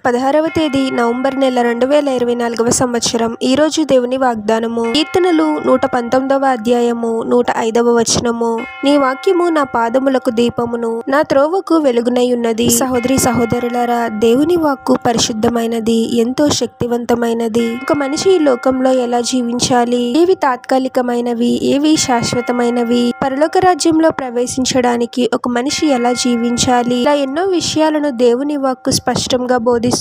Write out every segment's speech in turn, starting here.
16వ తేదీ నవంబర్ నెల 2024వ సంవత్సరం. ఈరోజు దేవుని వాగ్దానము. కీర్తనలు 119వ అధ్యాయము 105వ వచనము. నీ వాక్యము నా పాదములకు దీపమును, నా త్రోవకు వెలుగునై ఉన్నది. సహోదరి సహోదరులారా, దేవుని వాక్కు పరిశుద్ధమైనది, ఎంతో శక్తివంతమైనది. ఒక మనిషి ఈ లోకంలో ఎలా జీవించాలి, ఏవి తాత్కాలికమైనవి, ఏవి శాశ్వతమైనవి, పరలోక రాజ్యంలో ప్రవేశించడానికి ఒక మనిషి ఎలా జీవించాలి, ఇలా ఎన్నో విషయాలను దేవుని వాక్కు స్పష్టంగా బోధిస్తుంది.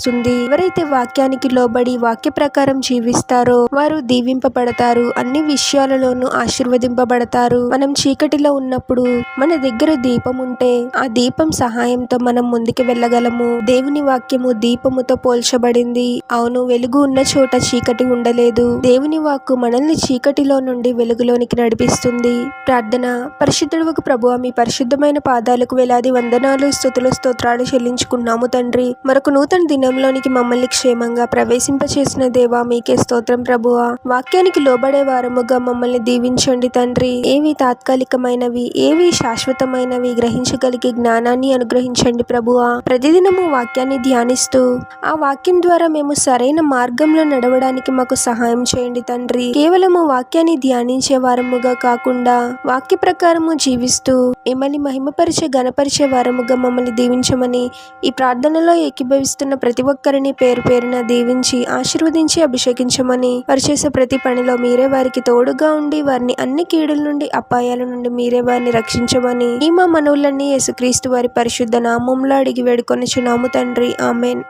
ఎవరైతే వాక్యానికి లోబడి వాక్య ప్రకారం జీవిస్తారో వారు దీవింపబడతారు, అన్ని విషయాలలోనూ ఆశీర్వదింపబడతారు. మనం చీకటిలో ఉన్నప్పుడు మన దగ్గర దీపం ఉంటే ఆ దీపం సహాయంతో మనం ముందుకు వెళ్ళగలము. దేవుని వాక్యము దీపముతో పోల్చబడింది. అవును, వెలుగు ఉన్న చోట చీకటి ఉండలేదు. దేవుని వాక్కు మనల్ని చీకటిలో నుండి వెలుగులోనికి నడిపిస్తుంది. ప్రార్థన. పరిశుద్ధుడవగు ప్రభువా, మీ పరిశుద్ధమైన పాదాలకు వేలాది వందనాలు, స్తుతులు, స్తోత్రాలు చెల్లించుకున్నాము తండ్రి. మరొక నూతన దినంలోనికి మమ్మల్ని క్షేమంగా ప్రవేశింపచేసిన దేవా, మీకే స్తోత్రం ప్రభువా. వాక్యానికి లోబడే వారముగా మమ్మల్ని దీవించండి తండ్రి. ఏవి తాత్కాలికమైనవి, ఏవి శాశ్వతమైనవి గ్రహించగలిగే జ్ఞానాన్ని అనుగ్రహించండి ప్రభువా. ప్రతిదినము వాక్యాన్ని ధ్యానిస్తూ ఆ వాక్యం ద్వారా మేము సరైన మార్గంలో నడవడానికి మాకు సహాయం చేయండి తండ్రి. కేవలము వాక్యాన్ని ధ్యానించే వారముగా కాకుండా వాక్య ప్రకారము జీవిస్తూ మిమ్మల్ని మహిమపరిచే గణపరిచే వారముగా మమ్మల్ని దీవించమని ఈ ప్రార్థనలో ఏకీభవిస్తున్న ప్రతి ఒక్కరిని పేరు పేరున దీవించి ఆశీర్వదించి అభిషేకించమని, వారు చేసే ప్రతి పనిలో మీరే వారికి తోడుగా ఉండి వారిని అన్ని కీడుల నుండి అపాయాల నుండి మీరే వారిని రక్షించమని ఈ మా మనవులన్నీ యేసుక్రీస్తు వారి పరిశుద్ధ నామంలో అడిగి వేడుకొనుచున్నాము తండ్రి. ఆమేన్.